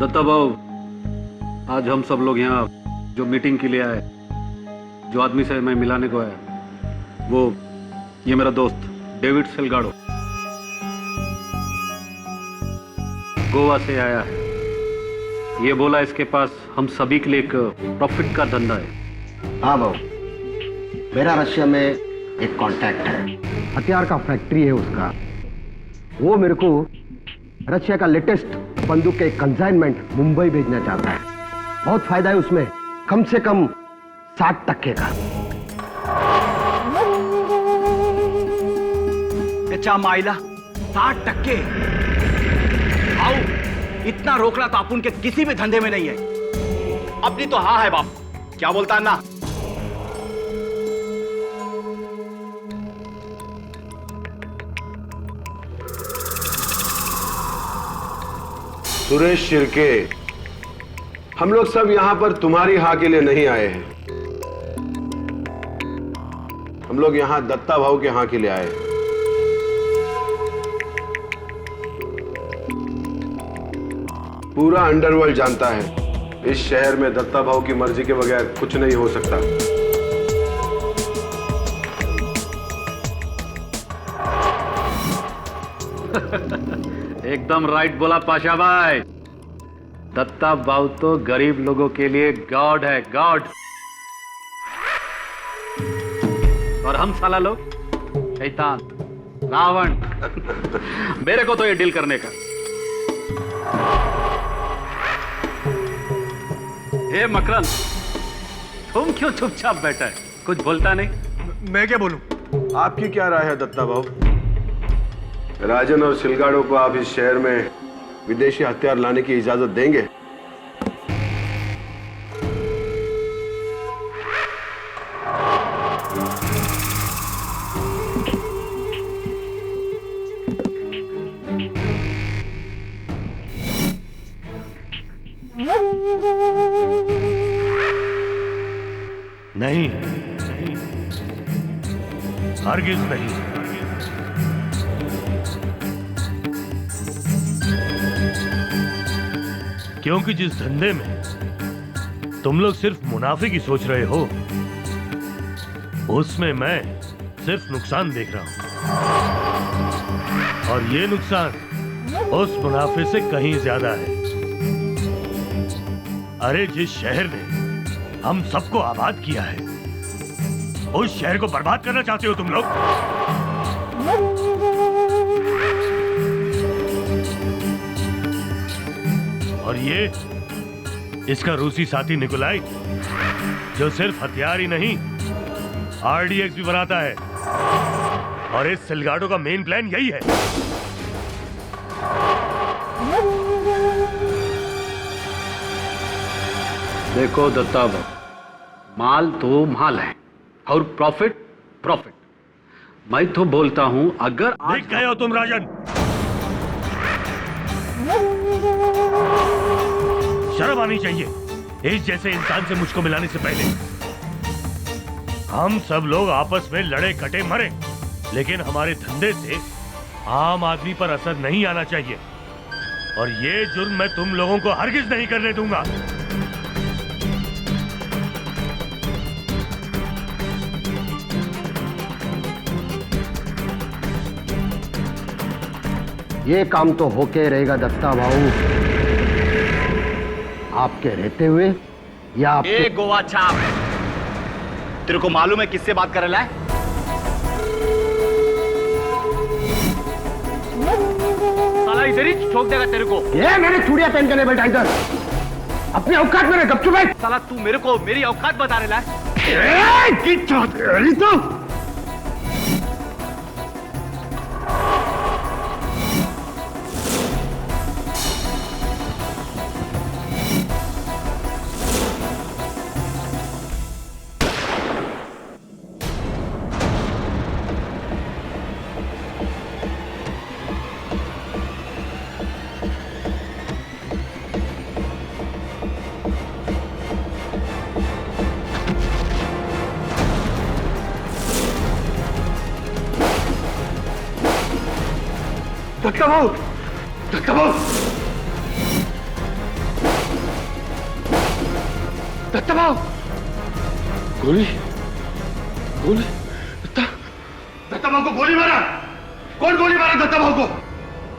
दत्ता भाऊ, आज हम सब लोग यहाँ जो मीटिंग के लिए आए, जो आदमी से मैं मिलाने को आया, वो ये मेरा दोस्त डेविड सेल्गाडो गोवा से आया है। ये बोला इसके पास हम सभी के लिए एक प्रॉफिट का धंधा है। हाँ भाऊ, मेरा रशिया में एक कांटेक्ट है, हथियार का फैक्ट्री है उसका। वो मेरे को रशिया का लेटेस्ट बंदूक के कंसाइनमेंट मुंबई भेजना चाहता है। बहुत फायदा है उसमें, कम से कम 60% का। कच्चा माइला 60%? आओ, इतना रोकना तो अपन के किसी भी धंधे में नहीं है। अपनी तो हाँ है बाप, क्या बोलता है ना। सुरेश शिर्के, हम लोग सब यहां पर तुम्हारी हाँ के लिए नहीं आए हैं। हम लोग यहां दत्ता भाऊ के हाँ के लिए आए हैं। पूरा अंडरवर्ल्ड जानता है इस शहर में दत्ता भाऊ की मर्जी के बगैर कुछ नहीं हो सकता। एकदम राइट बोला पाशा भाई। दत्ता भाऊ तो गरीब लोगों के लिए गॉड है, गॉड। और हम साला लोग शैतान, रावण। मेरे को तो ये डील करने का। हे मकरंद, तुम क्यों चुपचाप बैठा है, कुछ बोलता नहीं? मैं क्या बोलूं? आपकी क्या राय है दत्ता भाऊ? राजन और सिलगाड़ो को आप इस शहर में विदेशी हथियार लाने की इजाजत देंगे? नहीं, हरगिज नहीं। क्योंकि जिस धंधे में तुम लोग सिर्फ मुनाफे की सोच रहे हो, उसमें मैं सिर्फ नुकसान देख रहा हूं। और ये नुकसान उस मुनाफे से कहीं ज्यादा है। अरे जिस शहर ने हम सबको आबाद किया है, उस शहर को बर्बाद करना चाहते हो तुम लोग। और ये इसका रूसी साथी निकोलाई, जो सिर्फ हथियार ही नहीं आरडीएक्स भी बनाता है। और इस सिलगाडो का मेन प्लान यही है। देखो दत्ता भाऊ, माल तो माल है और प्रॉफिट प्रॉफिट। मैं तो बोलता हूं, अगर देख गए हो तुम राजन, शर्म आनी चाहिए इस जैसे इंसान से मुझको मिलाने से पहले। हम सब लोग आपस में लड़े कटे मरे, लेकिन हमारे धंधे से आम आदमी पर असर नहीं आना चाहिए। और ये जुर्म मैं तुम लोगों को हरगिज नहीं करने दूंगा। ये काम तो होके रहेगा दत्ता भाऊ, आपके रहते हुए या आपके... गोवा छाप, तेरे को मालूम है किससे बात कर रहा है? साला इधर ही ठोक देगा तेरे को। ये मैंने चूड़ियां पहन के नहीं बैठा इधर, अपनी औकात में गपचुप है। साला तू मेरे को मेरी औकात बता रहा है? दत्ता भाऊ, दत्ता भाऊ, दत्ता भाव, गोली गोली दत्ता भाव को गोली मारा। कौन गोली मारा दत्ता भाव को?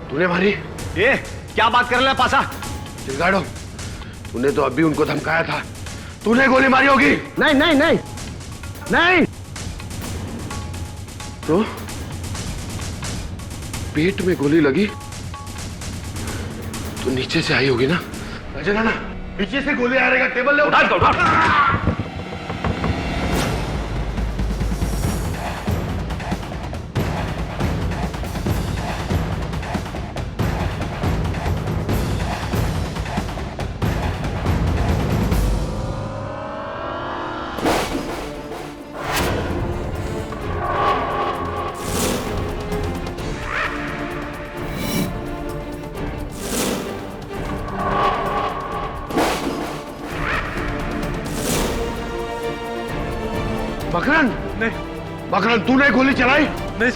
तूने मारी? ये क्या बात कर रहे हैं पासा? सिलगाड़ो, तूने तो अभी उनको धमकाया था, तूने गोली मारी होगी। नहीं नहीं नहीं नहीं। तो पेट में गोली लगी तो नीचे से आई होगी ना? अजय नाना, नीचे से गोली आ रहेगा, टेबल ले उठा। मकरन, नहीं मकरन, तूने गोली चलाई? नहीं,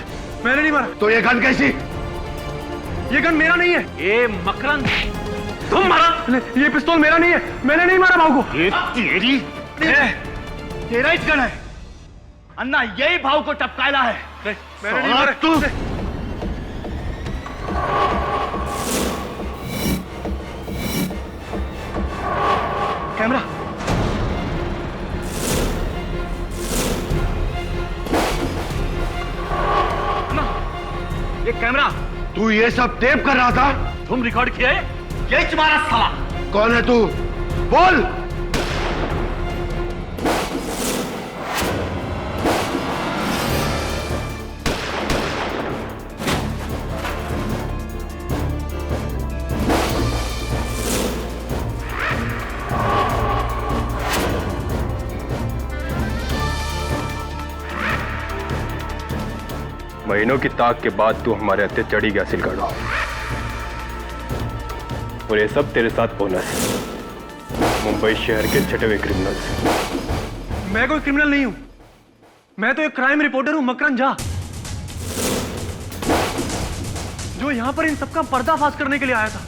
मैंने नहीं मारा। तो ये गन कैसी? ये गन मेरा नहीं है। ये मकरन तुम मारा? ये पिस्तौल मेरा नहीं है, मैंने नहीं मारा भाव को। ये तेरी तेरा ही गन है अन्ना, यही भाव को टपकायला है। नहीं, मैंने नहीं मारा। तू कैमरा ये कैमरा, तू ये सब टेप कर रहा था? तुम रिकॉर्ड किया है? यही तुम्हारा साला। कौन है तू? बोल। महीनों की ताक के बाद तू हमारे हत्थे चढ़ी गया सिलगाड़ो, और ये सब तेरे साथ बोनस, मुंबई शहर के छठे हुए क्रिमिनल्स। मैं कोई क्रिमिनल नहीं हूं, मैं तो एक क्राइम रिपोर्टर हूं, मकरन झा, जो यहां पर इन सबका पर्दाफाश करने के लिए आया था।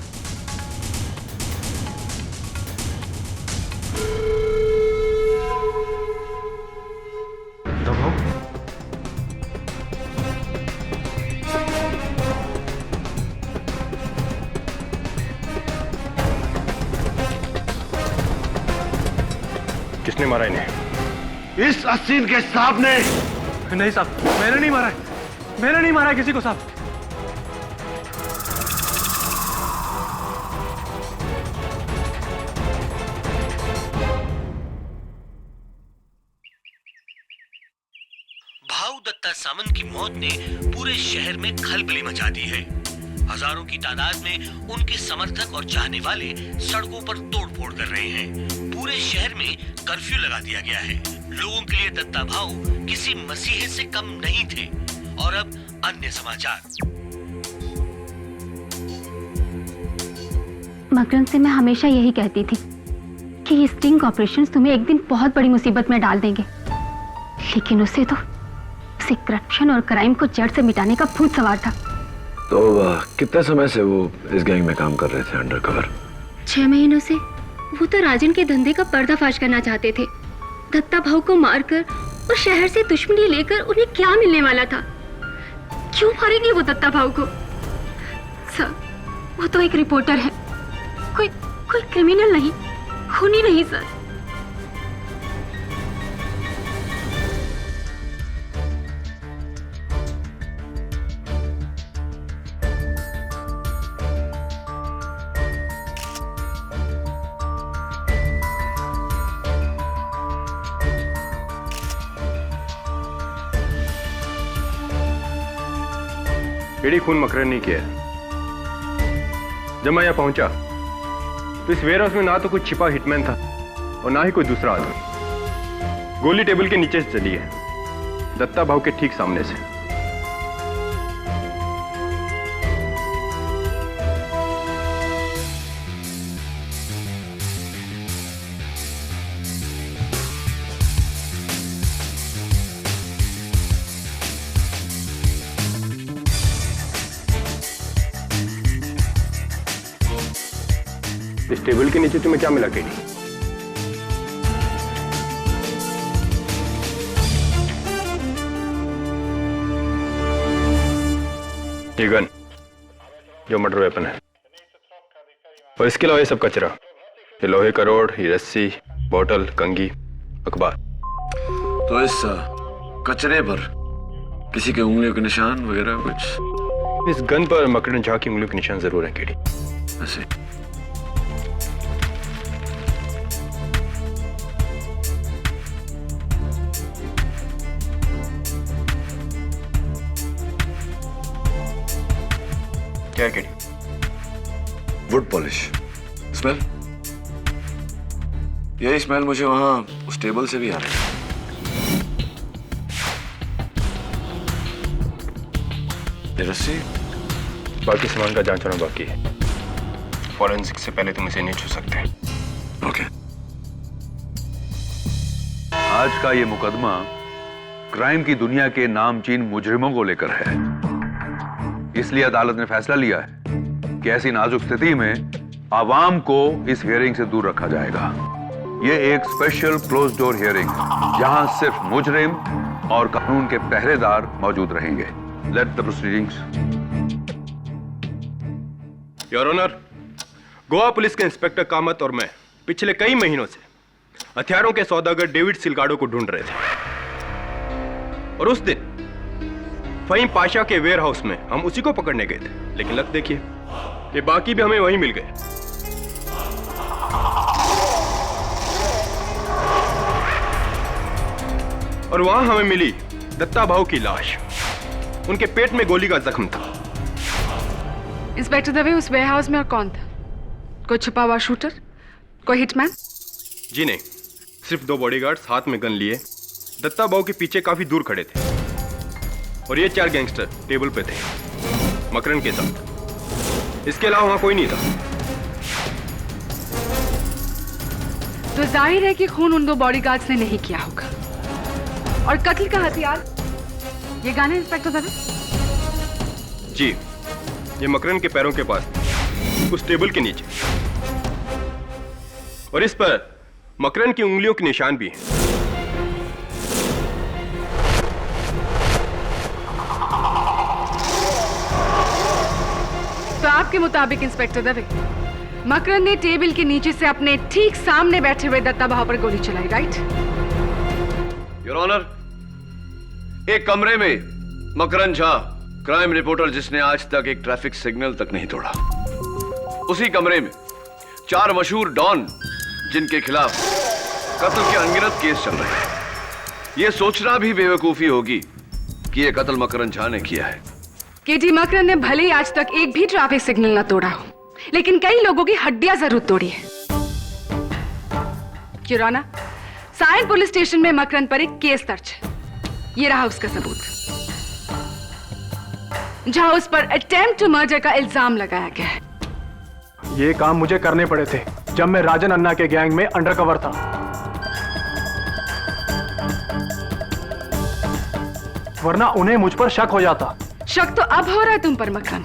किसने मारा इन्हें? इस असीन के साहब ने। नहीं साहब, मैंने नहीं मारा है, मैंने नहीं मारा किसी को साहब। भाऊ दत्ता सामंत की मौत ने पूरे शहर में खलबली मचा दी है। हजारों की तादाद में उनके समर्थक और चाहने वाले सड़कों पर तोड़फोड़ कर रहे हैं। पूरे शहर में कर्फ्यू लगा दिया गया है। लोगों के लिए दत्ता भाऊ किसी मसीहे से कम नहीं थे। और अब अन्य समाचार। मकरन से मैं हमेशा यही कहती थी कि ये स्टिंग ऑपरेशन तुम्हें एक दिन बहुत बड़ी मुसीबत में डाल देंगे, लेकिन उसे करप्शन और क्राइम को जड़ से मिटाने का भूत सवार था। तो कितने समय से वो इस गैंग में काम कर रहे थे अंडरकवर? 6 महीनों से। वो तो राजन के धंधे का पर्दाफाश करना चाहते थे। दत्ता भाऊ को मारकर और शहर से दुश्मनी लेकर उन्हें क्या मिलने वाला था? क्यों मारेंगे वो दत्ता भाऊ को? सर, वो तो एक रिपोर्टर है, कोई क्रिमिनल नहीं, खूनी नहीं सर। एडी खून मकरन नहीं किया। जब मैं यहाँ पहुंचा तो इस वेयर हाउस में ना तो कोई छिपा हिटमैन था और ना ही कोई दूसरा आदमी। गोली टेबल के नीचे से चली है, दत्ता भाऊ के ठीक सामने से। इस टेबल के नीचे तुम्हें क्या मिला केडी? ये गन जो मर्डर वेपन है, और इसके अलावा ये सब कचरा, ये लोहे का रोड, ये रस्सी, बोतल, कंघी, अखबार। तो इस कचरे पर किसी के उंगलियों के निशान वगैरह कुछ? इस गन पर मकरन झा की उंगलियों के निशान जरूर हैं केडी। ऐसे क्या है केडी? Would polish smell. यही स्मेल मुझे वहां उस टेबल से भी आ रही है। ये रस्सी? बाकी सामान का जांच होना बाकी है। फॉरेंसिक से पहले तुम इसे नहीं छू सकते। ओके। आज का ये मुकदमा क्राइम की दुनिया के नामचीन मुजरिमों को लेकर है। इसलिए अदालत ने फैसला लिया है कि ऐसी नाजुक स्थिति में आवाम को इस हियरिंग से दूर रखा जाएगा। ये एक स्पेशल क्लोज डोर हियरिंग, जहां सिर्फ मुजरिम और कानून के पहरेदार मौजूद रहेंगे। Let the proceedings. Your honour, Goa police के इंस्पेक्टर कामत और मैं पिछले कई महीनों से हथियारों के सौदागर डेविड सिलगाडो को ढूंढ रहे थे, और उस दिन फहीम पाशा के वेयर हाउस में हम उसी को पकड़ने गए थे। लेकिन लग देखिए कि बाकी भी हमें वहीं मिल गए। और वहां हमें मिली दत्ता भाऊ की लाश। उनके पेट में गोली का जख्म था। इंस्पेक्टर दवे, उस वेयरहाउस में और कौन था? कोई छुपा हुआ शूटर? कोई हिटमैन? जी नहीं, सिर्फ 2 बॉडीगार्ड्स हाथ में गन लिए दत्ता भाऊ के पीछे काफी दूर खड़े थे, और ये 4 गैंगस्टर टेबल पे थे मकरन के साथ। इसके अलावा वहां कोई नहीं था। तो जाहिर है कि खून उन 2 बॉडीगार्ड्स ने नहीं किया होगा। और कत्ल का हथियार ये गन है इंस्पेक्टर दवे? जी, ये मकरन के पैरों के पास थी, उस टेबल के नीचे, और इस पर मकरन की उंगलियों के निशान भी हैं। तो आपके मुताबिक इंस्पेक्टर दवे, मकरन ने टेबल के नीचे से अपने ठीक सामने बैठे हुए दत्ता भाऊ पर गोली चलाई, राइट? योर ऑनर, एक कमरे में मकरन झा, क्राइम रिपोर्टर जिसने आज तक एक ट्रैफिक सिग्नल तक नहीं तोड़ा, उसी कमरे में 4 मशहूर डॉन जिनके खिलाफ कत्ल के अनगिनत केस चल रहे हैं। यह सोचना भी बेवकूफी होगी कि यह कत्ल मकरन झा ने किया है। केटी मकरन ने भले ही आज तक एक भी ट्रैफिक सिग्नल ना तोड़ा हो, लेकिन कई लोगों की हड्डियां जरूर तोड़ी है। किराना, सायन पुलिस स्टेशन में मकरन पर एक केस दर्ज है। ये रहा उसका सबूत, जहां उस पर अटेम्प्ट टू मर्डर का इल्जाम लगाया गया है। ये काम मुझे करने पड़े थे जब मैं राजन अन्ना के गैंग में अंडरकवर था। वरना उन्हें मुझ पर शक हो जाता। शक तो अब हो रहा है तुम पर मकरन,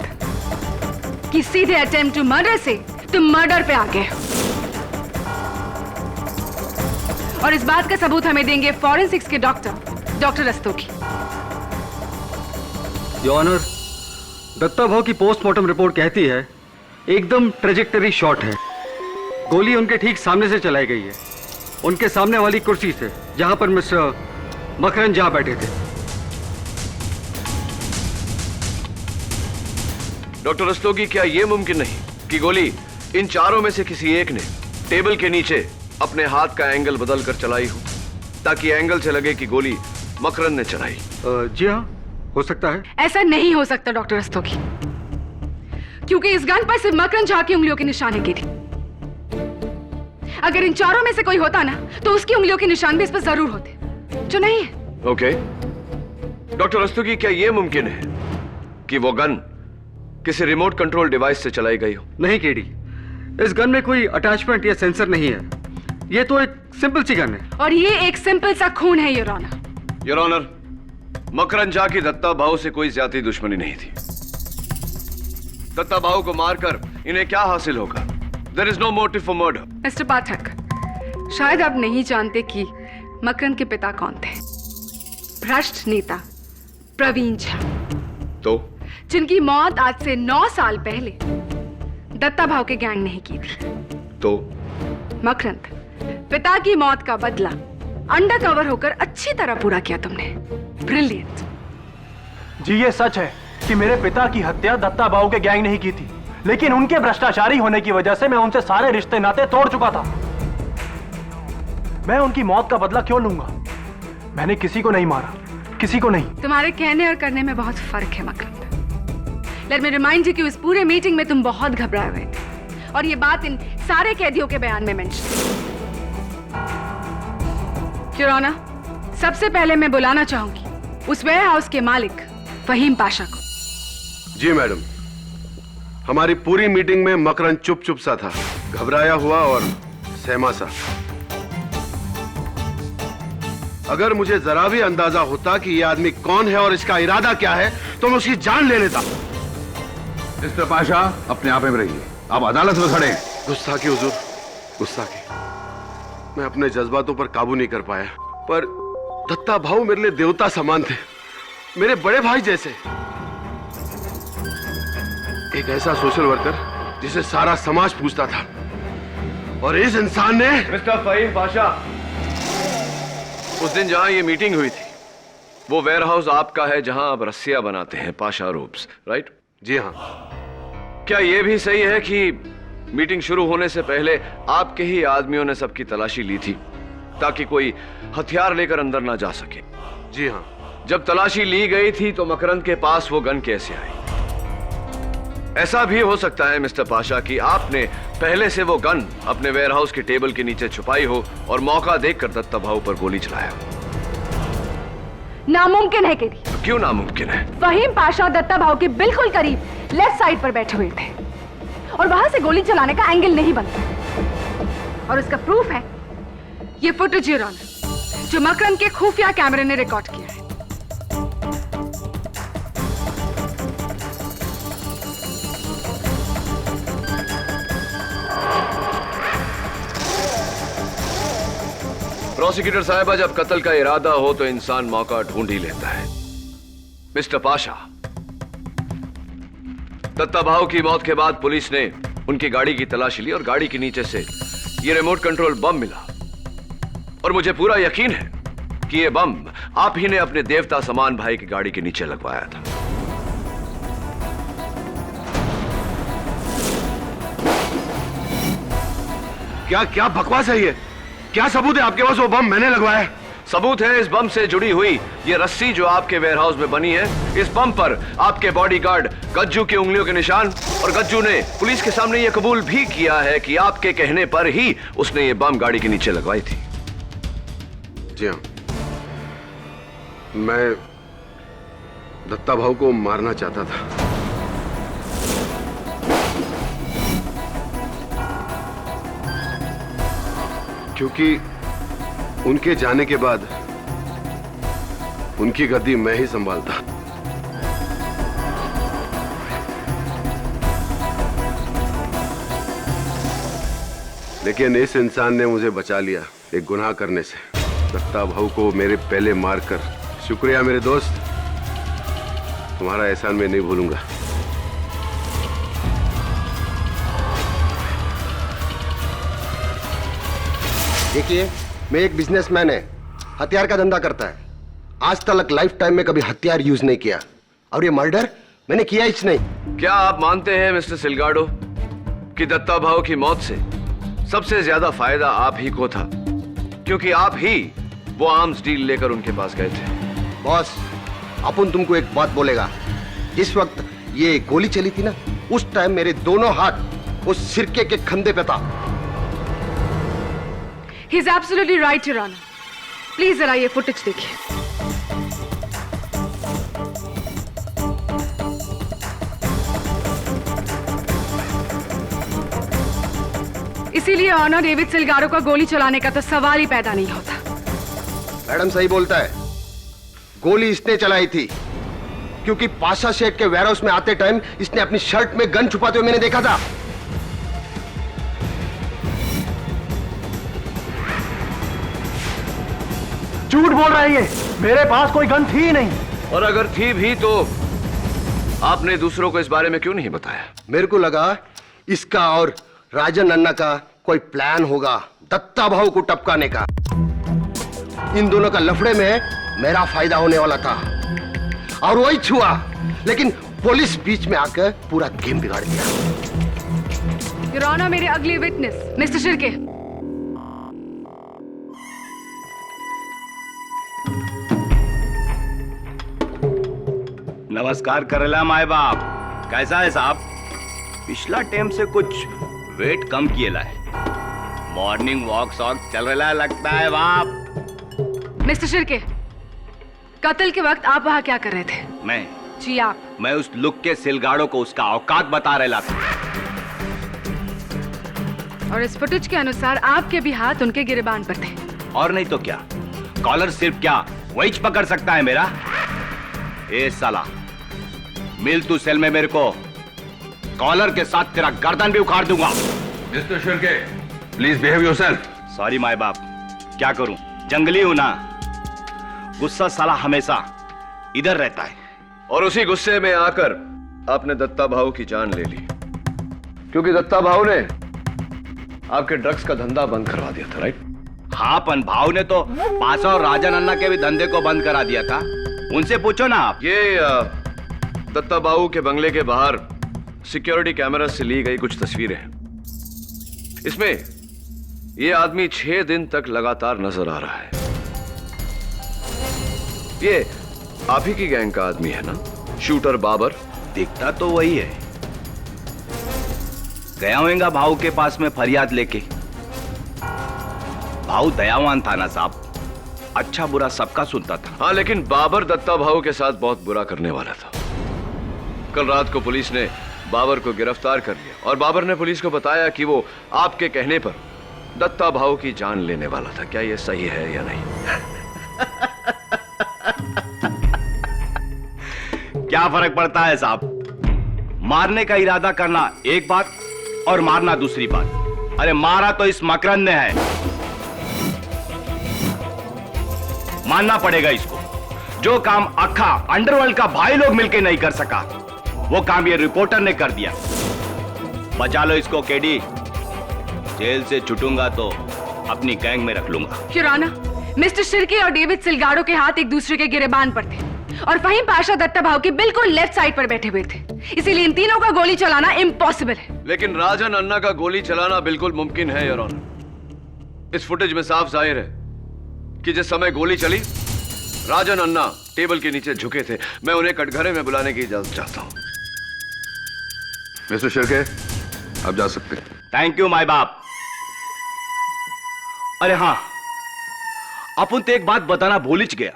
कि सीधे अटेम्प्ट टू मर्डर से तुम मर्डर पे आ गए। और इस बात का सबूत हमें देंगे फॉरेंसिक्स के doctor Rastogi. Your honour, Datta Bhau की पोस्टमार्टम रिपोर्ट कहती है एकदम ट्रेजेक्टरी शॉट है। गोली उनके ठीक सामने से चलाई गई है, उनके सामने वाली कुर्सी से, जहां पर मिस्टर मकरन झा बैठे थे। डॉक्टर रस्तोगी, क्या यह मुमकिन नहीं कि गोली इन 4 में से किसी एक ने टेबल के नीचे अपने हाथ का एंगल बदलकर चलाई हो, ताकि एंगल से लगे कि गोली मकरन ने चलाई? जी हाँ, हो सकता है। ऐसा नहीं हो सकता डॉक्टर रस्तोगी, क्योंकि इस गन पर सिर्फ मकरन झा की उंगलियों के निशान है। अगर इन 4 में से कोई होता ना, तो उसकी उंगलियों के निशान भी इस पर जरूर होते, जो नहीं है। ओके। डॉक्टर रस्तोगी, क्या यह मुमकिन है कि वो गन किसी रिमोट कंट्रोल डिवाइस से चलाई गई हो? नहीं केडी, इस गन में कोई अटैचमेंट या सेंसर नहीं है। ये तो एक सिंपल सी गन है। और ये एक सिंपल सा खून है your honour. Your honour, Makran Jha की दत्ता भाऊ से कोई ज्यादा दुश्मनी नहीं थी। दत्ता भाऊ को मारकर इन्हें क्या हासिल होगा? There is no motive for murder. Mister Pathak, शायद आप नहीं जानते कि मकरन के पिता कौन थे। भ्रष्ट नेता प्रवीण झा। तो जिनकी मौत आज से 9 साल पहले दत्ता भाव के गैंग नहीं की थी। तो मकरंद, पिता की मौत का बदला अंडर कवर होकर अच्छी तरह पूरा किया तुमने। ब्रिलियंट। जी ये सच है कि मेरे पिता की हत्या दत्ता बाबू के गैंग ने ही की थी, लेकिन उनके भ्रष्टाचारी होने की वजह से मैं उनसे सारे रिश्ते नाते तोड़ चुका था। मैं उनकी मौत का बदला क्यों लूंगा? मैंने किसी को नहीं मारा, किसी को नहीं। तुम्हारे कहने और करने में बहुत फर्क है मकरंद। लेट मी रिमाइंड यू कि उस पूरे मीटिंग में तुम बहुत घबराए हुए थे और ये बात इन सारे कैदियों के बयान में मेंशन। योर ऑनर, सबसे पहले मैं बुलाना चाहूंगी उस वेयर हाउस के मालिक फहीम पाशा को। जी मैडम, हमारी पूरी मीटिंग में मकरंद चुप चुप सा था, घबराया हुआ और सहमा सा। अगर मुझे जरा भी अंदाजा होता कि यह आदमी कौन है और इसका इरादा क्या है तो मैं उसकी जान ले लेता। मिस्टर पाशा, अपने आप में रहिए, आप अदालत में खड़े हैं। गुस्ताखी हुजूर, गुस्ताखी। मैं अपने जज्बातों पर काबू नहीं कर पाया, पर दत्ता भाऊ मेरे लिए देवता समान थे, मेरे बड़े भाई जैसे। एक ऐसा सोशल वर्कर जिसे सारा समाज पूछता था, और इस इंसान ने। मिस्टर फहीम पाशा, उस दिन जहां ये मीटिंग हुई थी वो वेयर हाउस आपका है जहां आप रस्सियां बनाते हैं, पाशा रोप्स, राइट? जी हाँ। क्या यह भी सही है कि मीटिंग शुरू होने से पहले आपके ही आदमियों ने सबकी तलाशी ली थी ताकि कोई हथियार लेकर अंदर ना जा सके? जी हाँ। जब तलाशी ली गई थी तो मकरंद के पास वो गन कैसे आई? ऐसा भी हो सकता है मिस्टर पाशा कि आपने पहले से वो गन अपने वेयरहाउस के टेबल के नीचे छुपाई हो और मौका देखकर दत्ता भाऊ पर गोली चलाया हो। नामुमकिन है केदी। तो क्यों नामुमकिन है? फहीम पाशा दत्ता भाऊ के बिल्कुल करीब लेफ्ट साइड पर बैठे हुए थे और वहां से गोली चलाने का एंगल नहीं बनता। और उसका प्रूफ है ये फुटेज योर ऑनर, जो मकरंद के खुफिया कैमरे ने रिकॉर्ड किया है। प्रोसिक्यूटर साहिबा, जब कत्ल का इरादा हो तो इंसान मौका ढूंढ ही लेता है। मिस्टर पाशा, दत्ता भाऊ की मौत के बाद पुलिस ने उनकी गाड़ी की तलाशी ली और गाड़ी के नीचे से ये रिमोट कंट्रोल बम मिला, और मुझे पूरा यकीन है कि ये बम आप ही ने अपने देवता समान भाई की गाड़ी के नीचे लगवाया था। क्या क्या बकवास है ये? क्या सबूत है आपके पास वो बम मैंने लगवाया है? सबूत है इस बम से जुड़ी हुई ये रस्सी जो आपके वेयरहाउस में बनी है। इस बम पर आपके बॉडीगार्ड गज्जू की उंगलियों के निशान, और गज्जू ने पुलिस के सामने ये कबूल भी किया है कि आपके कहने पर ही उसने ये बम गाड़ी के नीचे लगवाई थी। जी हाँ, मैं दत्ता भाऊ को मारना चाहता था। क्योंकि उनके जाने के बाद उनकी गद्दी मैं ही संभालता। लेकिन इस इंसान ने मुझे बचा लिया एक गुनाह करने से। दत्ता भाऊ को मेरे पहले मारकर। शुक्रिया मेरे दोस्त, तुम्हारा एहसान मैं नहीं भूलूंगा। देखिए, मैं एक बिजनेसमैन है, हथियार का धंधा करता है। आज तक लाइफ टाइम में कभी हथियार यूज नहीं किया, और ये मर्डर मैंने किया ही नहीं। क्या आप मानते हैं मिस्टर सिलगाडो कि दत्ता भाऊ की मौत से सबसे ज्यादा फायदा आप ही को था, क्योंकि आप ही वो आर्म्स डील लेकर उनके पास गए थे? बॉस, अपन तुमको एक बात बोलेगा। जिस वक्त ये गोली चली थी ना, उस टाइम मेरे दोनों हाथ उस सिरके के खंधे पे था। He is absolutely right, Your Honor. Please जरा ये फुटेज देखिए। इसीलिए ऑनर डेविड सिलगारो का गोली चलाने का तो सवाल ही पैदा नहीं होता। मैडम सही बोलता है, गोली इसने चलाई थी क्योंकि पाशा शेख के वेयरहाउस में आते टाइम इसने अपनी शर्ट में गन छुपाते हुए मैंने देखा था। झूठ बोल रहा है ये, मेरे पास कोई गन थी ही नहीं। और अगर थी भी तो आपने दूसरों को इस बारे में क्यों नहीं बताया? मेरे को लगा इसका और राजन अन्ना का कोई प्लान होगा दत्ता भाऊ को टपकाने का। इन दोनों का लफड़े में मेरा फायदा होने वाला था और वही छुआ, लेकिन पुलिस बीच में आकर पूरा गेम बिगाड़ दिया। योर ऑनर, मेरे अगले विटनेस मिस्टर शिर्के। नमस्कार करेला माए बाप, कैसा है साहब? पिछला टाइम से कुछ वेट कम किएला है। मॉर्निंग वॉक शॉक चल रहा लगता है बाप। मिस्टर शिर्के, कत्ल के वक्त आप वहां क्या कर रहे थे? मैं जी आप। मैं उस लुक के सिलगाड़ों को उसका औकात बता रहा था। और इस फुटेज के अनुसार आपके भी हाथ उनके गिरेबान पर थे। और नहीं तो क्या, कॉलर सिर्फ क्या वही पकड़ सकता है मेरा? ए साला, मिल तू सेल में मेरे को, कॉलर के साथ तेरा गर्दन भी उखाड़ दूंगा। Mister Shirke, please behave yourself. Sorry my बाप, क्या करूं, जंगली हूं ना, गुस्सा साला हमेशा इधर रहता है। और उसी गुस्से में आकर आपने दत्ता भाऊ की जान ले ली, क्योंकि दत्ता भाऊ ने आपके ड्रग्स का धंधा बंद करवा दिया था, राइट? हाँ, पन भाव ने तो पासा और राजन अन्ना के भी धंधे को बंद करा दिया था। उनसे पूछो ना आप। ये दत्ता भाऊ के बंगले के बाहर सिक्योरिटी कैमरा से ली गई कुछ तस्वीरें हैं। इसमें ये आदमी 6 दिन तक लगातार नजर आ रहा है। ये आप ही की गैंग का आदमी है ना, शूटर बाबर? दिखता तो वही है। गया होगा भाऊ के पास में फरियाद लेके। भाऊ दयावान था ना साहब, अच्छा बुरा सबका सुनता था। हाँ, लेकिन बाबर दत्ता भाऊ के साथ बहुत बुरा करने वाला था। कल रात को पुलिस ने बाबर को गिरफ्तार कर लिया और बाबर ने पुलिस को बताया कि वो आपके कहने पर दत्ता भाऊ की जान लेने वाला था। क्या ये सही है या नहीं? क्या फर्क पड़ता है साहब? मारने का इरादा करना एक बात और मारना दूसरी बात। अरे मारा तो इस मकरंद ने है, मानना पड़ेगा इसको। जो काम अखा अंडरवर्ल्ड का भाई लोग मिलकर नहीं कर सका, वो काम ये रिपोर्टर ने कर दिया। बचा लो इसको केडी, जेल से छूटूंगा तो अपनी गैंग में रख लूंगा। योर ऑनर, मिस्टर शिर्के और डेविड सिलगाड़ो के हाथ एक दूसरे के गिरेबान पर थे और फहीम पाशा दत्ता भाऊ के बिल्कुल लेफ्ट साइड पर बैठे हुए थे, इसीलिए इन तीनों का गोली चलाना इम्पॉसिबल है। लेकिन राजन अन्ना का गोली चलाना बिल्कुल मुमकिन है योर ऑनर। इस फुटेज में साफ जाहिर है कि जिस समय गोली चली, राजन अन्ना टेबल के नीचे झुके थे। मैं उन्हें कटघरे में बुलाने की इजाजत चाहता हूं। मिस्टर शिर्के, आप जा सकते हैं। थैंक यू माय बाप। अरे हाँ, अपन तो एक बात बताना भूल ही गया।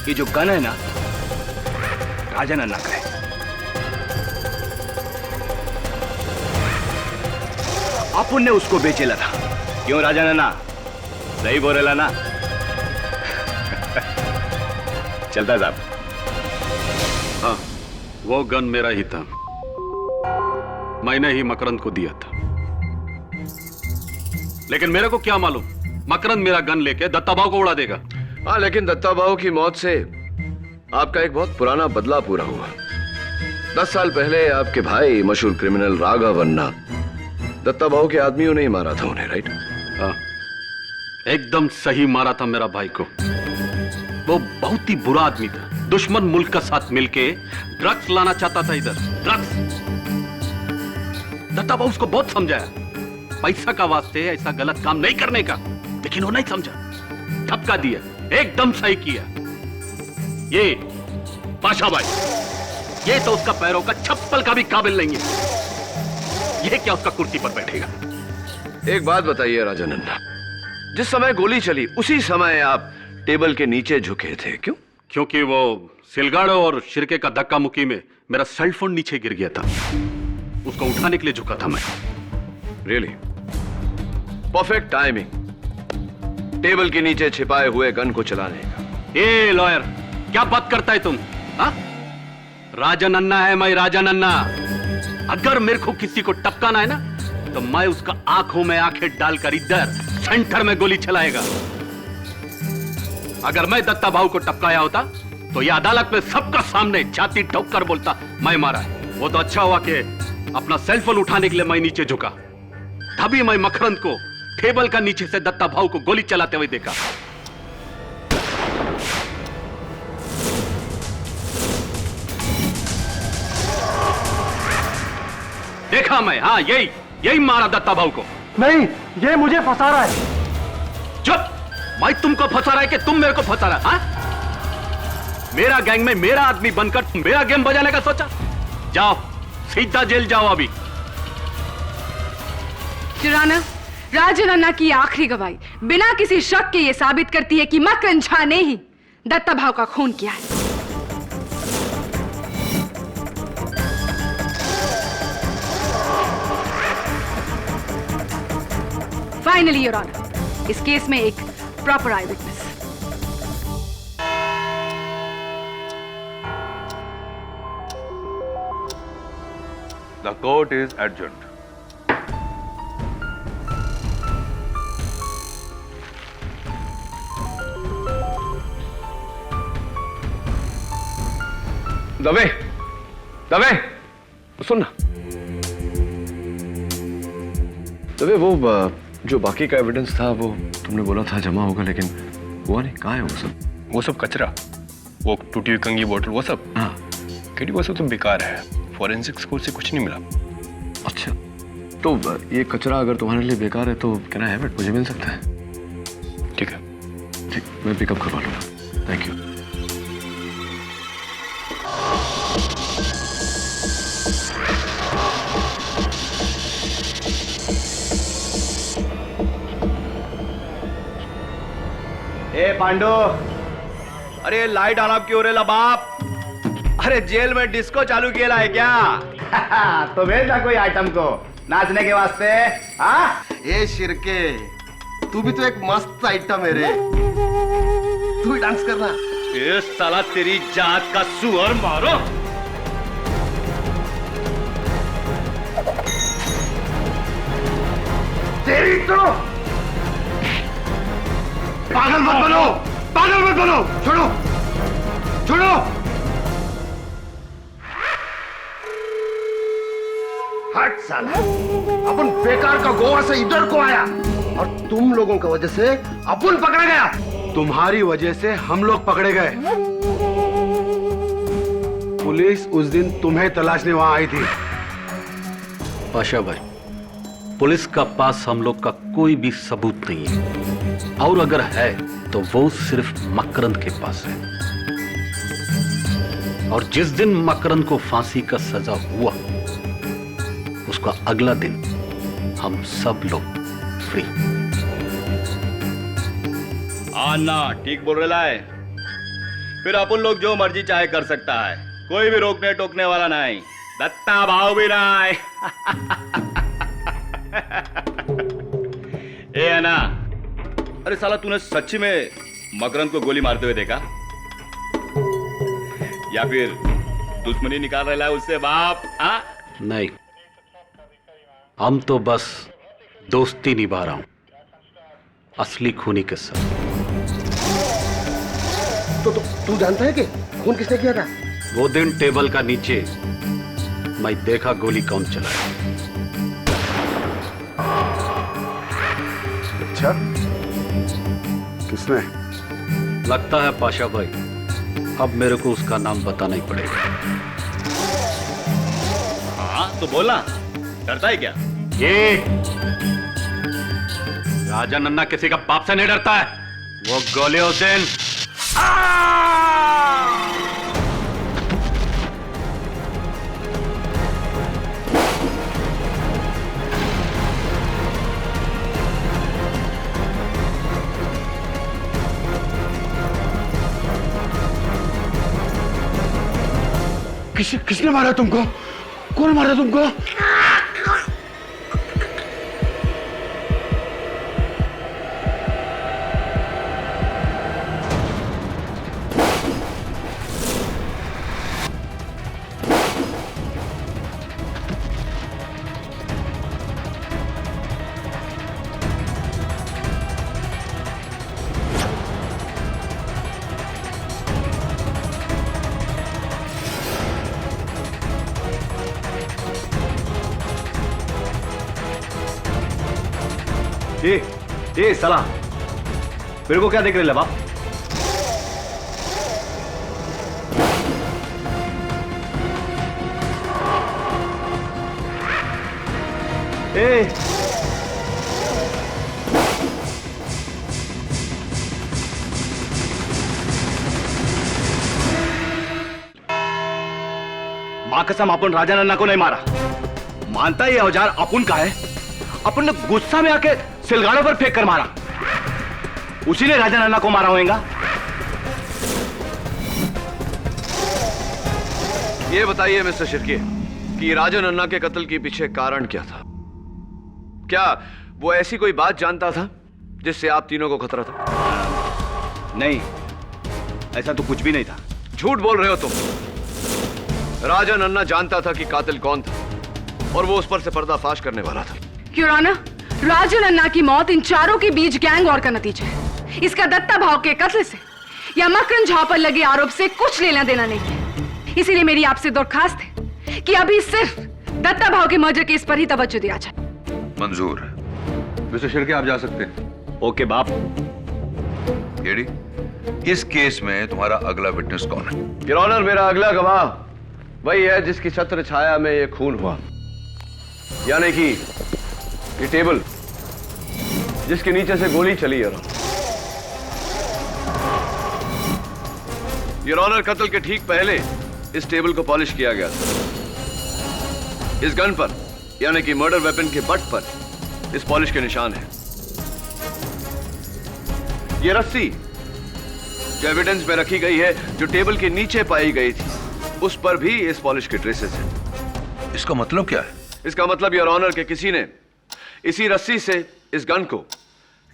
ये जो गन है ना, राजन अन्ना का है। अपन ने उसको बेचेला था। क्यों राजन अन्ना? सही बोलेला ना? चलता साहब। हाँ, वो गन मेरा ही था, मैंने ही मकरंद को दिया था। लेकिन मेरे को क्या मालूम मकरंद मेरा गन लेके दत्ता भाऊ को उड़ा देगा। हाँ, लेकिन दत्ता भाऊ की मौत से आपका एक बहुत पुराना बदला पूरा हुआ। 10 साल पहले आपके भाई मशहूर क्रिमिनल राघव अन्ना दत्ता भाऊ के आदमियों ने ही मारा था उन्हें, राइट? हाँ, एकदम सही मारा था मेरा भाई को। वो बहुत ही बुरा आदमी था, दुश्मन मुल्क का साथ मिलके ड्रग्स लाना चाहता था इधर, ड्रग्स। दत्ता भाऊ उसको बहुत समझाया, पैसा का वास्ते ऐसा गलत काम नहीं करने का, लेकिन वो नहीं समझा, धक्का दिया, एकदम सही किया। ये पाशा भाई, ये तो उसका पैरों का चप्पल का भी काबिल नहीं है। ये क्या उसका कुर्सी पर बैठेगा? एक बात बताइए राजन अन्ना, जिस समय गोली चली उसी समय आप टेबल के नीचे झुके थे, क्यों? क्योंकि वो सिलगाड़ो और शिर्के का धक्का मुक्की में मेरा सेलफोन नीचे गिर गया था, उसको उठाने के लिए झुका था मैं। रियली परफेक्ट टाइमिंग, टेबल के नीचे छिपाए हुए गन को चलाने का। ए लॉयर, क्या बात करता है तुम? हा? राजन अन्ना है मैं, राजन अन्ना। अगर मेरे को किसी को टपकाना है ना, तो मैं उसका आंखों में आंखें डालकर इधर सेंटर में गोली चलाएगा। अगर मैं दत्ता भाऊ को टपकाया होता तो ये अदालत में सबका सामने छाती ठोक कर बोलता मैं मारा है। वो तो अच्छा हुआ कि अपना सेलफोन उठाने के लिए मैं नीचे झुका, तभी मैं मकरंद को टेबल का नीचे से दत्ता भाऊ को गोली चलाते हुए देखा। देखा मैं, हाँ यही मारा दत्ता भाऊ को। नहीं, ये मुझे फंसा रहा है। चुप! मैं तुमको फंसा रहा है कि तुम मेरे को फंसा रहा है? मेरा गैंग में मेरा आदमी बनकर तुम मेरा गेम बजाने का सोचा? जाओ, सीधा जेल जाओ अभी। जुराना, राजन अन्ना की आखिरी गवाही बिना किसी शक के ये साबित करती है कि मकरंद झा ने ही दत्ता भाऊ का खून किया है। फाइनली योर ऑनर, इस केस में एक proper eye witness. The court is adjourned. Dave, Dave, सुन ना। दवे, वो जो बाकी का एविडेंस था वो तुमने बोला था जमा होगा, लेकिन हुआ नहीं। कहाँ है वो सब? वो सब कचरा, वो टूटी हुई कंगी बोतल, वो सब। हाँ, केडी वो सब तो बेकार है। फॉरेंसिक स्कूल से कुछ नहीं मिला। अच्छा, तो ये कचरा अगर तुम्हारे लिए बेकार है तो कैन आई हैव इट? मुझे मिल सकता है? ठीक है, ठीक, मैं पिकअप करवा लूँगा। Thank you. ए पांडु, अरे लाइट ऑन क्यों रे बाप? अरे जेल में डिस्को चालू किया है क्या? तो भेज ना कोई आइटम को नाचने के वास्ते। हाँ, ए शिरके, तू भी तो एक मस्त आइटम है रे, तू भी डांस करना। ये साला तेरी जात का सुअर मारो। तेरी तो पागल मत बनो, पागल मत बनो, छोड़ो, छोड़ो। हट साला, अपन बेकार का गोवा से इधर को आया और तुम लोगों की वजह से अपन पकड़ा गया। तुम्हारी वजह से हम लोग पकड़े गए। पुलिस उस दिन तुम्हें तलाशने वहां आई थी। पाशा भाई, पुलिस का पास हम लोग का कोई भी सबूत नहीं है, और अगर है तो वो सिर्फ मकरंद के पास है। और जिस दिन मकरंद को फांसी का सजा हुआ, उसका अगला दिन हम सब लोग फ्री। आना ठीक बोल रहा है। फिर अपन लोग जो मर्जी चाहे कर सकता है, कोई भी रोकने टोकने वाला नहीं। दत्ता भाव भी नहीं। ए अन्ना, अरे साला तूने सच्ची में मकरंद को गोली मारते हुए देखा या फिर दुश्मनी निकाल रहा है उससे बाप? हाँ, नहीं, हम तो बस दोस्ती निभा रहा हूं असली खूनी के साथ। तो तू जानता है कि खून किसने किया था? वो दिन टेबल का नीचे मैं देखा गोली कौन चलाया। अच्छा, किसने? लगता है पाशा भाई, अब मेरे को उसका नाम बताना ही पड़ेगा। हाँ तो बोला, डरता है क्या? ये राजन अन्ना किसी का बाप से नहीं डरता है। वो गोली उस दिन किसने मारा तुमको? कौन मारा तुमको? ये साला मेरे को क्या देख रहे ले बाप? मां कसम अपन राजा नन्ना को नहीं मारा। मानता ये औजार अपुन का है। अपन ने गुस्सा में आके सिलगाड़ों पर फेंक कर मारा। उसी ने राजा नन्ना को मारा होगा। ये बताइए मिस्टर शिर्के कि राजा नन्ना के कत्ल के पीछे कारण क्या था? क्या वो ऐसी कोई बात जानता था जिससे आप तीनों को खतरा था? नहीं, ऐसा तो कुछ भी नहीं था। झूठ बोल रहे हो तुम। राजा नन्ना जानता था कि कातिल कौन था और वो उस पर से पर्दाफाश करने वाला था। योर ऑनर, राजा नन्ना की मौत इन चारों के बीच गैंग वॉर का नतीजा है। इसका दत्ता भाव के कत्ल से या मकरन झा पर लगे आरोप से कुछ लेना देना नहीं है। इसीलिए मेरी आपसे दरखास्त है कि अभी सिर्फ दत्ता भाव के मर्डर केस पर ही तवज्जो दिया जाए। मंजूर। मिस्टर शिर्के, आप जा सकते हैं। ओके बाप। केडी, इस केस में तुम्हारा अगला विटनेस कौन है? योर ऑनर, मेरा अगला गवाह वही है जिसकी छत्र छाया में ये खून हुआ, यानी कि ये टेबल जिसके नीचे से गोली चली। योर ऑनर, कत्ल के ठीक पहले इस टेबल को पॉलिश किया गया था। इस गन पर यानी कि मर्डर वेपन के बट पर इस पॉलिश के निशान हैं। ये रस्सी जो एविडेंस में रखी गई है, जो टेबल के नीचे पाई गई थी, उस पर भी इस पॉलिश के ट्रेसेस हैं। इसका मतलब क्या है? इसका मतलब योर ऑनर के किसी ने इसी रस्सी से इस गन को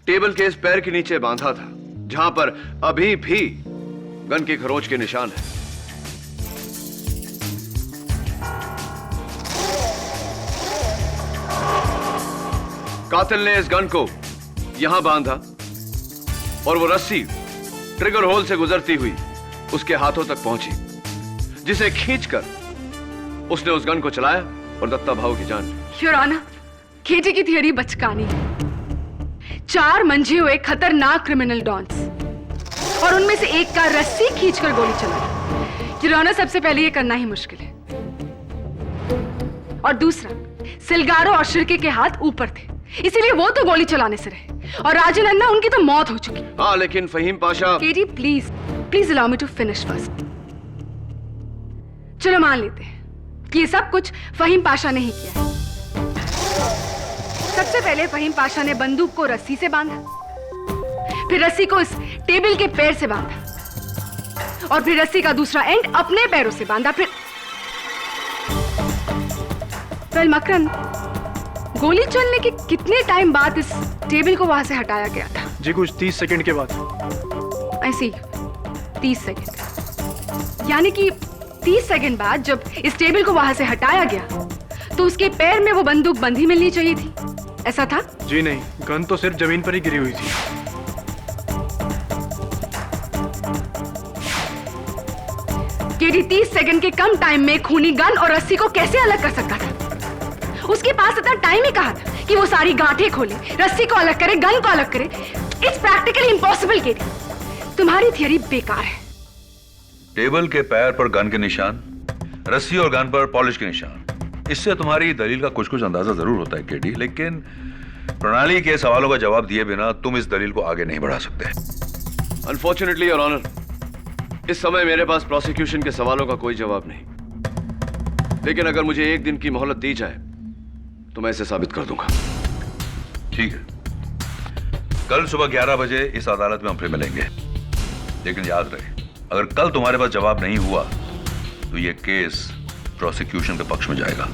टेबल के इस पैर के नीचे बांधा था, जहां पर अभी भी गन की खरोंच के निशान है। कातिल ने इस गन को यहां बांधा और वो रस्सी ट्रिगर होल से गुजरती हुई उसके हाथों तक पहुंची, जिसे खींचकर उसने उस गन को चलाया और दत्ता भाव की जान ली। योर ऑनर, केडी की थियरी बचकानी है। 4 मंझे हुए खतरनाक क्रिमिनल डॉन्स और उनमें से एक का रस्सी खींचकर गोली चलाना। योर ऑनर, सबसे पहले ये करना ही मुश्किल है, और दूसरा सिलगारो और शिर्के के हाथ ऊपर थे, इसीलिए वो तो गोली चलाने से रहे, और राजा नन्ना उनकी तो मौत हो चुकी। हाँ, लेकिन Faheem Pasha. KD please please allow me to finish first. चलो मान लेते हैं कि ये सब कुछ फहीम पाशा ने ही किया है। सबसे पहले फहीम पाशा ने बंदूक को रस्सी से बांधा, फिर रस्सी को इस टेबल के पैर से बांधा, और फिर रस्सी का दूसरा एंड अपने पैरों से बांधा। फिर मकरन, गोली चलने के कितने टाइम बाद इस टेबल को वहां से हटाया गया था? जी कुछ 30 सेकंड के बाद। ऐसी 30 सेकंड, यानी कि 30 सेकंड बाद जब इस टेबल को वहां से हटाया गया तो उसके पैर में वो बंदूक बंधी मिलनी चाहिए थी, ऐसा था? जी नहीं, गन तो सिर्फ जमीन पर ही गिरी हुई थी। केडी 30 सेकंड के कम टाइम में खूनी गन और रस्सी को कैसे अलग कर सकता था? उसके पास इतना टाइम ही कहा था कि वो सारी गांठें खोले, रस्सी को अलग करे, गन को अलग करे। It's practically impossible. केडी, तुम्हारी थियरी बेकार है। टेबल के पैर पर गन के निशान, रस्सी और गन पर पॉलिश के निशान, इससे तुम्हारी दलील का कुछ कुछ अंदाजा जरूर होता है केडी, लेकिन प्रणाली के सवालों का जवाब दिए बिना तुम इस दलील को आगे नहीं बढ़ा सकते। अनफॉर्चुनेटली योर ऑनर, इस समय मेरे पास प्रोसिक्यूशन के सवालों का कोई जवाब नहीं, लेकिन अगर मुझे 1 दिन की मोहलत दी जाए तो मैं इसे साबित कर दूंगा। ठीक है, कल सुबह 11 बजे इस अदालत में हम फिर मिलेंगे, लेकिन याद रहे, अगर कल तुम्हारे पास जवाब नहीं हुआ तो यह केस प्रोसिक्यूशन के पक्ष में जाएगा।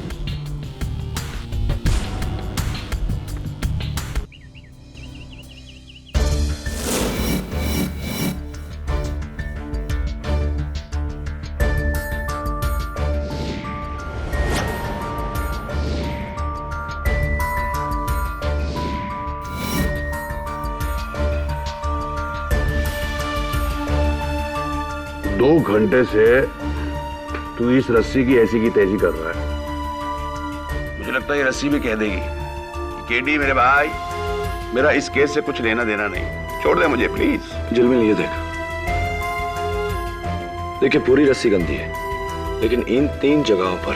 दो घंटे से तू इस रस्सी की ऐसी की तैसी कर रहा है। मुझे लगता है ये रस्सी भी कह देगी कि केडी मेरे भाई मेरा इस केस से कुछ लेना देना नहीं, छोड़ दे मुझे प्लीज। जुलमिल ये देख, देखिए पूरी रस्सी गंदी है, लेकिन इन 3 जगहों पर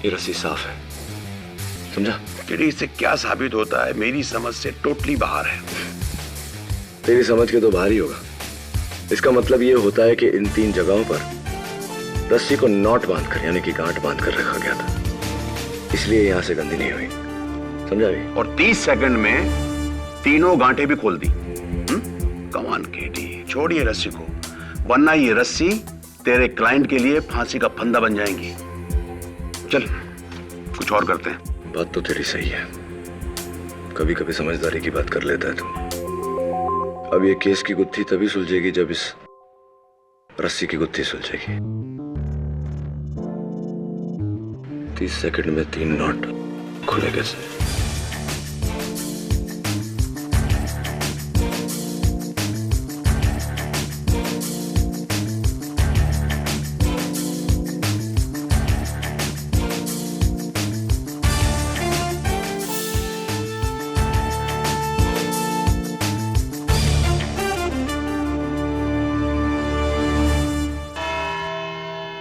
ये रस्सी साफ है, समझा? तेरी इससे क्या साबित होता है? मेरी समझ से टोटली बाहर है। तेरी समझ के तो बाहर ही होगा। इसका मतलब ये होता है कि इन 3 जगहों पर रस्सी को नॉट बांधकर यानी कि गांठ बांधकर रखा गया था, इसलिए यहां से गंदी नहीं हुई, समझा भी? और 30 सेकंड में तीनों गांठें भी खोल दी। कमान केटी, छोड़िए रस्सी को, वरना ये रस्सी तेरे क्लाइंट के लिए फांसी का फंदा बन जाएंगी। चल कुछ और करते हैं। बात तो तेरी सही है, कभी कभी समझदारी की बात कर लेता है तू। अब ये केस की गुत्थी तभी सुलझेगी जब इस रस्सी की गुत्थी सुलझेगी। 30 सेकंड में 3 नॉट खुले कैसे?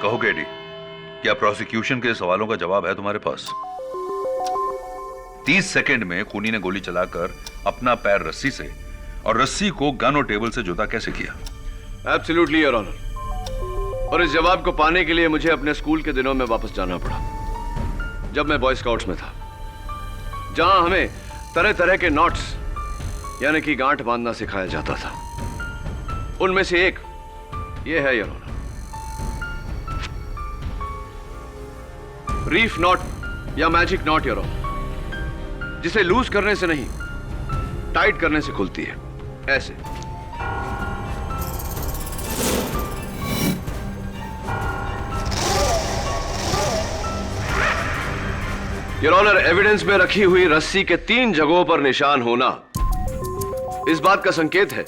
कहो केडी, क्या प्रोसिक्यूशन के सवालों का जवाब है तुम्हारे पास? 30 सेकंड में खूनी ने गोली चलाकर अपना पैर रस्सी से और रस्सी को गन और टेबल से जुदा कैसे किया? Absolutely your honour. और इस जवाब को पाने के लिए मुझे अपने स्कूल के दिनों में वापस जाना पड़ा, जब मैं बॉय स्काउट्स में था, जहां हमें तरह तरह के नॉट्स यानी कि गांठ बांधना सिखाया जाता था। उनमें से एक ये है योर ऑनर, रीफ नॉट या मैजिक नॉट योर ऑनर, जिसे लूज करने से नहीं टाइट करने से खुलती है, ऐसे। योर ऑनर, एविडेंस में रखी हुई रस्सी के 3 जगहों पर निशान होना इस बात का संकेत है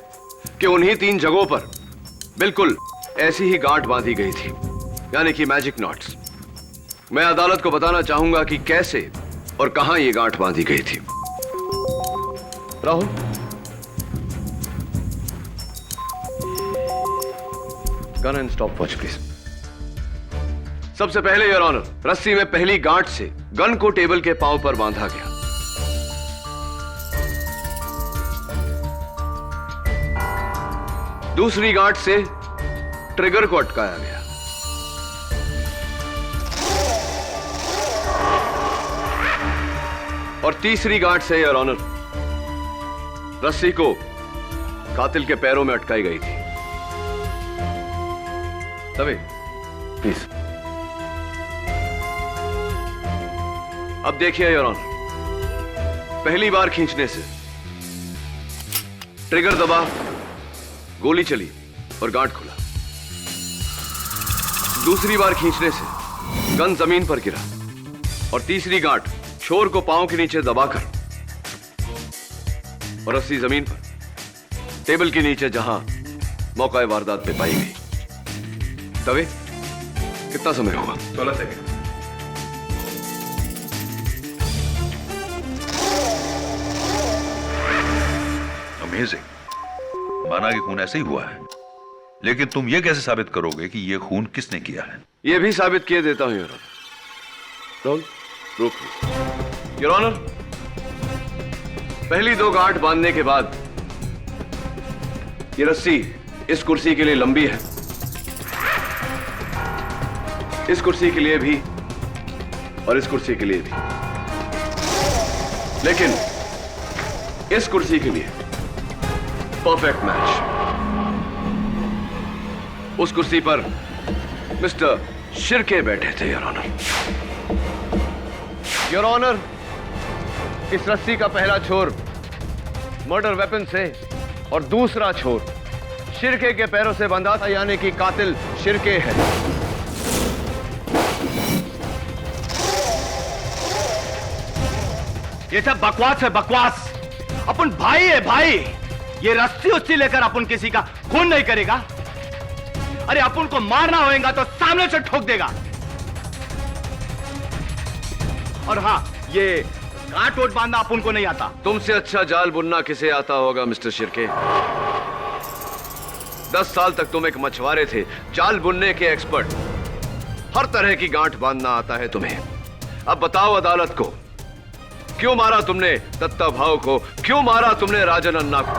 कि उन्हीं 3 जगहों पर बिल्कुल ऐसी ही गांठ बांधी गई थी, यानी कि मैजिक नॉट्स। मैं अदालत को बताना चाहूंगा कि कैसे और कहां यह गांठ बांधी गई थी। Rahul, gun and stop watch please. सबसे पहले योर ऑनर, रस्सी में पहली गांठ से गन को टेबल के पांव पर बांधा गया। दूसरी गांठ से ट्रिगर को अटकाया गया। और तीसरी गांठ से योर ऑनर, रस्सी को कातिल के पैरों में अटकाई गई थी। तभी प्लीज। अब देखिए योर ऑनर, पहली बार खींचने से ट्रिगर दबा, गोली चली और गांठ खुला। दूसरी बार खींचने से गन जमीन पर गिरा और तीसरी गांठ छोर को पांव के नीचे दबाकर और रस्सी जमीन पर टेबल के नीचे जहां मौका वारदात पे पाई गई। तवे कितना समय होगा? 16 सेकंड। अमेजिंग, माना कि खून ऐसे ही हुआ है, लेकिन तुम ये कैसे साबित करोगे कि यह खून किसने किया है? यह भी साबित किए देता हूं योर ऑनर। रोल रोक योर ऑनर। पहली 2 गांठ बांधने के बाद यह रस्सी इस कुर्सी के लिए लंबी है, इस कुर्सी के लिए भी और इस कुर्सी के लिए भी, लेकिन इस कुर्सी के लिए परफेक्ट मैच। उस कुर्सी पर मिस्टर शिर्के बैठे थे योर ऑनर। योर ऑनर, इस रस्सी का पहला छोर मर्डर वेपन से और दूसरा छोर शिर्के के पैरों से बंधा था, यानी कि कातिल शिर्के है। ये सब बकवास है, बकवास। अपन भाई है भाई। ये रस्सी उस्सी लेकर अपन किसी का खून नहीं करेगा। अरे अपन को मारना होगा तो सामने से ठोक देगा। और हाँ, ये गांठ वोट बांधना अपन को नहीं आता। तुमसे अच्छा जाल बुनना किसे आता होगा मिस्टर शिर्के? 10 साल तक तुम एक मछुआरे थे, जाल बुनने के एक्सपर्ट। हर तरह की गांठ बांधना आता है तुम्हें। अब बताओ अदालत को, क्यों मारा तुमने दत्ता भाऊ को? क्यों मारा तुमने राजन अन्ना को?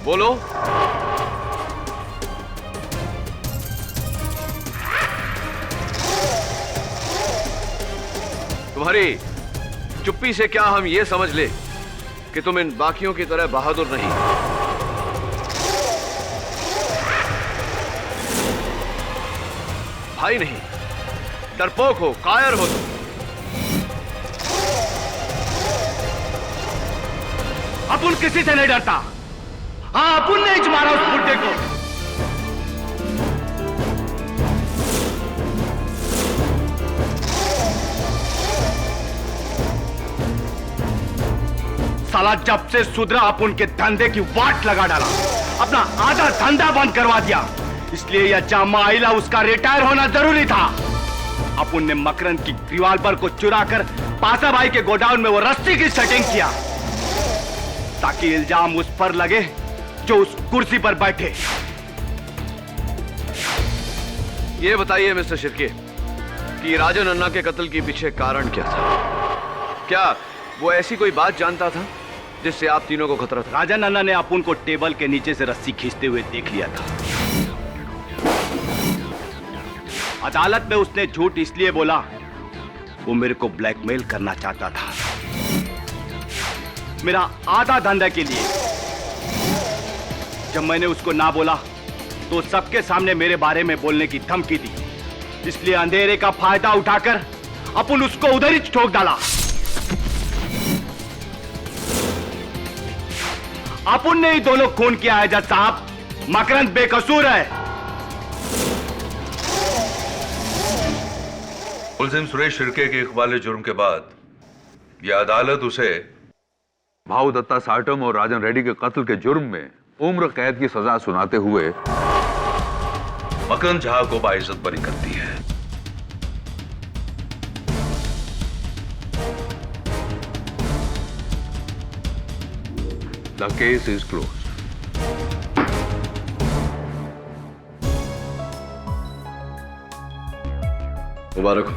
बोलो। तुम्हारी चुप्पी से क्या हम ये समझ ले कि तुम इन बाकियों की तरह बहादुर नहीं? भाई नहीं, डरपोक हो, कायर हो तुम। अपन किसी से नहीं डरता। हाँ, अपन ने ही मारा उस बुड्ढे को। साला जब से सुधरा अपन के धंधे की वाट लगा डाला, अपना आधा धंधा बंद करवा दिया। इसलिए यह जामा आइला उसका रिटायर होना जरूरी था। अपन ने मकरंद की रिवॉल्वर को चुरा कर पासा भाई के गोडाउन में वो रस्सी की सेटिंग किया ताकि इल्जाम उस पर लगे जो उस कुर्सी पर बैठे। ये बताइए मिस्टर शिर्के कि राजन अन्ना के कत्ल के पीछे कारण क्या था? क्या वो ऐसी कोई बात जानता था जिससे आप तीनों को खतरा था? राजन अन्ना ने अपन को टेबल के नीचे से रस्सी खींचते हुए देख लिया था। अदालत में उसने झूठ इसलिए बोला, वो मेरे को ब्लैकमेल करना चाहता था, मेरा आधा धंधा के लिए। जब मैंने उसको ना बोला तो सबके सामने मेरे बारे में बोलने की धमकी दी। इसलिए अंधेरे का फायदा उठाकर अपन उसको उधर ही ठोक डाला। अपन ने ही दोनों खून किया है जज साहब। मकरंद बेकसूर है। मुलजिम सुरेश शिर्के के इकबाल जुर्म के बाद यह अदालत उसे भाऊ दत्ता साटम और राजन रेड्डी के कत्ल के जुर्म में उम्र कैद की सजा सुनाते हुए मकरंद झा को बाइज्जत बरी करती है। The case is closed. मुबारक हो।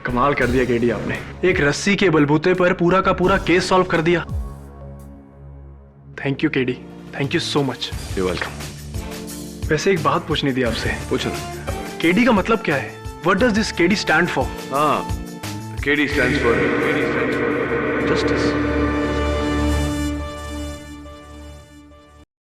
कमाल कर दिया केडी आपने। एक रस्सी के बलबूते पर पूरा का पूरा केस सॉल्व कर दिया। Thank you KD, thank you so much. You welcome. वैसे एक बात पूछनी थी आपसे। पूछो। केडी का मतलब क्या है? What does this KD stand for? हाँ, केडी stands for justice.